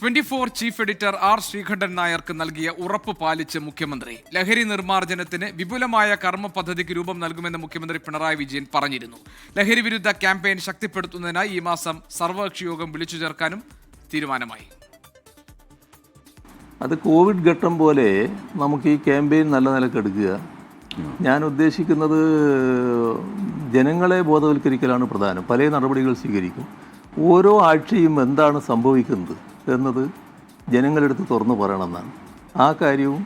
24 chief editor R Sreekandan നായർക്ക് നൽകിയ ഉറപ്പ് പാലിച്ച് മുഖ്യമന്ത്രി. ലഹരി നിർമ്മാർജ്ജനത്തിന് വിപുലമായ കർമ്മ പദ്ധതിക്ക് രൂപം നൽകുമെന്ന് മുഖ്യമന്ത്രി പിണറായി വിജയൻ പറഞ്ഞിരുന്നു. ലഹരി വിരുദ്ധ ക്യാമ്പയിൻ ശക്തിപ്പെടുത്തുന്നതിനായി ഈ മാസം സർവകക്ഷി യോഗം വിളിച്ചു ചേർക്കാനും തീരുമാനമായി. അത് കോവിഡ് ഘട്ടം പോലെ നമുക്ക് ഈ ക്യാമ്പയിൻ നല്ല നിലക്ക് എടുക്കുക. ഞാൻ ഉദ്ദേശിക്കുന്നത് ജനങ്ങളെ ബോധവൽക്കരിക്കലാണ് പ്രധാനം. പല നടപടികൾ സ്വീകരിക്കും. ഓരോ ആഴ്ചയും എന്താണ് സംഭവിക്കുന്നത് എന്നത് ജനങ്ങളെടുത്ത് തുറന്നു പറയണമെന്നാണ്. ആ കാര്യവും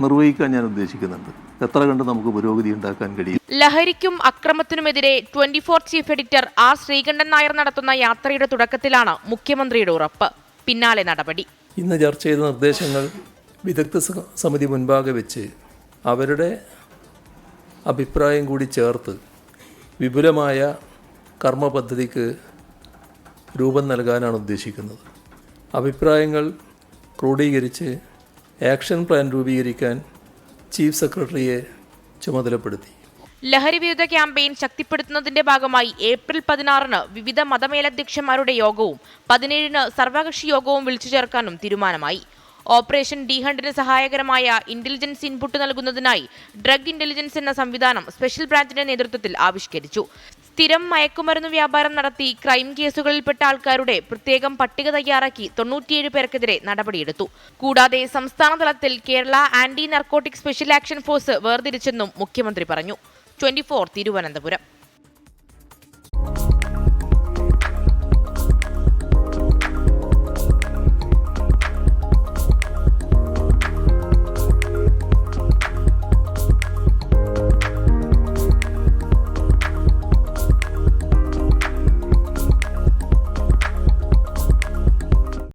നിർവഹിക്കാൻ ഞാൻ ഉദ്ദേശിക്കുന്നുണ്ട്. എത്ര കണ്ട് നമുക്ക് പുരോഗതി ഉണ്ടാക്കാൻ കഴിയും. ലഹരിക്കും അക്രമത്തിനുമെതിരെ 24 chief editor R Sreekandan Nair നടത്തുന്ന യാത്രയുടെ തുടക്കത്തിലാണ് മുഖ്യമന്ത്രിയുടെ ഉറപ്പ്. പിന്നാലെ നടപടി. ഇന്ന് ചർച്ച ചെയ്ത നിർദ്ദേശങ്ങൾ വിദഗ്ധ സമിതി മുൻപാകെ വെച്ച് അവരുടെ അഭിപ്രായം കൂടി ചേർത്ത് വിപുലമായ കർമ്മ പദ്ധതിക്ക് രൂപം നൽകാനാണ് ഉദ്ദേശിക്കുന്നത്. അഭിപ്രായങ്ങൾ ക്രോഡീകരിച്ച് ആക്ഷൻ പ്ലാൻ രൂപീകരിക്കാൻ ചീഫ് സെക്രട്ടറിയെ ചുമതലപ്പെടുത്തി. ലഹരി വിരുദ്ധ ക്യാമ്പയിൻ ശക്തിപ്പെടുത്തുന്നതിന്റെ ഭാഗമായി ഏപ്രിൽ 16-ന് വിവിധ മതമേലധ്യക്ഷന്മാരുടെ യോഗവും 17-ന് സർവകക്ഷി യോഗവും വിളിച്ചു ചേർക്കാനും തീരുമാനമായി. ഓപ്പറേഷൻ ഡി ഹണ്ടിന് സഹായകരമായ ഇന്റലിജൻസ് ഇൻപുട്ട് നൽകുന്നതിനായി ഡ്രഗ് ഇന്റലിജൻസ് എന്ന സംവിധാനം സ്പെഷ്യൽ ബ്രാഞ്ചിന്റെ നേതൃത്വത്തിൽ ആവിഷ്കരിച്ചു. സ്ഥിരം മയക്കുമരുന്ന് വ്യാപാരം നടത്തി ക്രൈം കേസുകളിൽപ്പെട്ട ആൾക്കാരുടെ പ്രത്യേകം പട്ടിക തയ്യാറാക്കി 97 പേർക്കെതിരെ നടപടിയെടുത്തു. കൂടാതെ സംസ്ഥാന തലത്തിൽ Kerala anti narcotic special action force വേർതിരിച്ചെന്നും മുഖ്യമന്ത്രി പറഞ്ഞു. 24 തിരുവനന്തപുരം.